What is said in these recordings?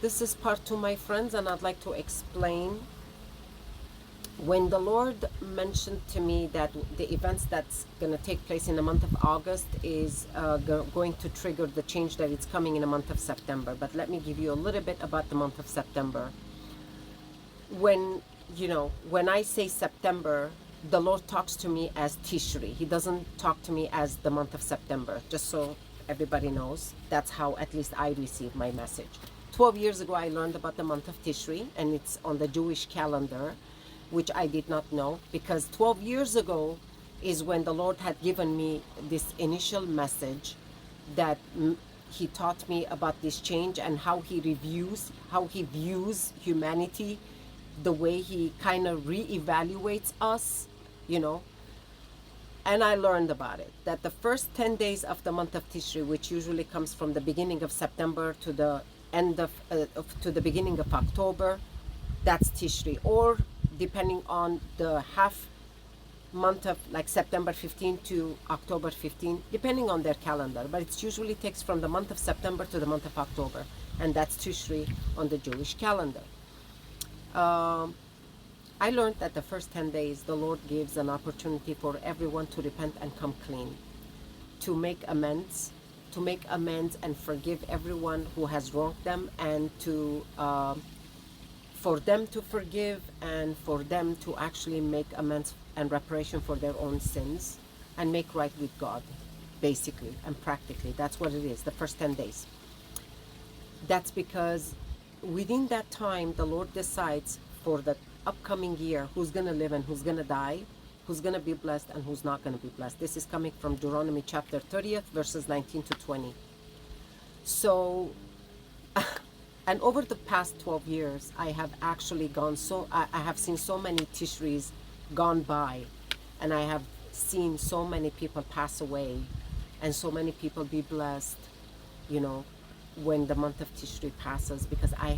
This is part two, my friends, and I'd like to explain. When the Lord mentioned to me that the events that's going to take place in the month of August is going to trigger the change that it's coming in the month of September. But let me give you a little bit about the month of September. When, when I say September, the Lord talks to me as Tishri. He doesn't talk to me as the month of September, just so everybody knows. That's how at least I receive my message. 12 years ago, I learned about the month of Tishri, and it's on the Jewish calendar, which I did not know, because 12 years ago is when the Lord had given me this initial message that he taught me about this change and how he views humanity, the way he kind of reevaluates us, and I learned about it, that the first 10 days of the month of Tishri, which usually comes from the beginning of September to the end to the beginning of October, that's Tishri. Or depending on the half month of like September 15 to October 15, depending on their calendar, but it usually takes from the month of September to the month of October, and that's Tishri on the Jewish calendar. I learned that the first 10 days the Lord gives an opportunity for everyone to repent and come clean, to make amends and forgive everyone who has wronged them, and to for them to forgive, and for them to actually make amends and reparation for their own sins and make right with God, basically and practically. That's what it is, the first 10 days. That's because within that time, the Lord decides for the upcoming year who's going to live and who's going to die, who's going to be blessed and who's not going to be blessed. This is coming from Deuteronomy chapter 30th, verses 19 to 20. So, and over the past 12 years, I have actually I have seen so many Tishris gone by, and I have seen so many people pass away, and so many people be blessed, when the month of Tishri passes, because I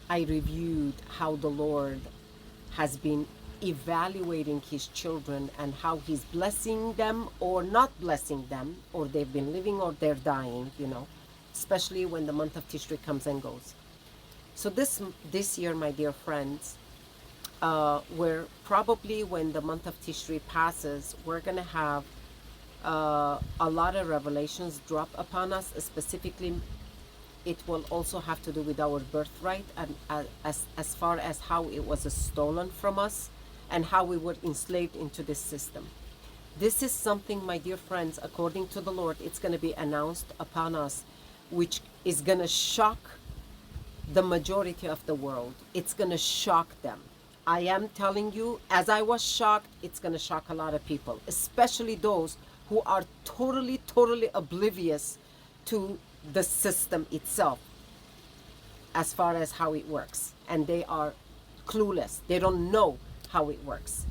reviewed how the Lord has been evaluating his children and how he's blessing them or not blessing them, or they've been living or they're dying, especially when the month of Tishri comes and goes. So this year, my dear friends, we're probably, when the month of Tishri passes, we're going to have a lot of revelations drop upon us. Specifically, it will also have to do with our birthright, and as far as how it was stolen from us and how we were enslaved into this system. This is something, my dear friends, according to the Lord, it's going to be announced upon us, which is going to shock the majority of the world. It's going to shock them. I am telling you, as I was shocked, it's going to shock a lot of people, especially those who are totally oblivious to the system itself as far as how it works, and they are clueless. They don't know how it works.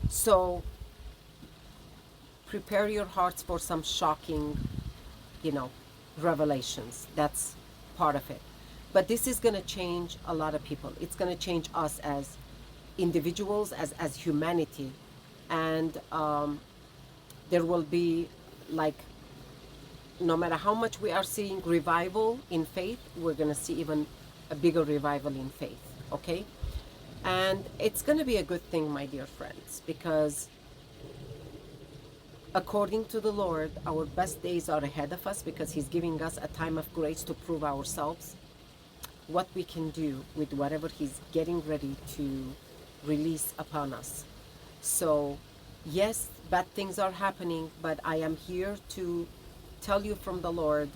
So prepare your hearts for some shocking, revelations. That's part of it. But this is going to change a lot of people. It's going to change us as individuals, as humanity, and there will be, no matter how much we are seeing revival in faith, we're going to see even a bigger revival in faith, okay? And it's going to be a good thing, my dear friends, because according to the Lord, our best days are ahead of us, because he's giving us a time of grace to prove ourselves, what we can do with whatever he's getting ready to release upon us. So yes, bad things are happening, but I am here to tell you from the Lord,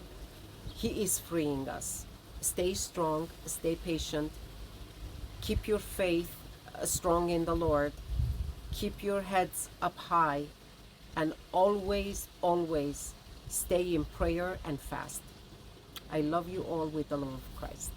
he is freeing us. Stay strong, stay patient, keep your faith strong in the Lord, keep your heads up high, and always stay in prayer and fast. I love you all with the love of Christ.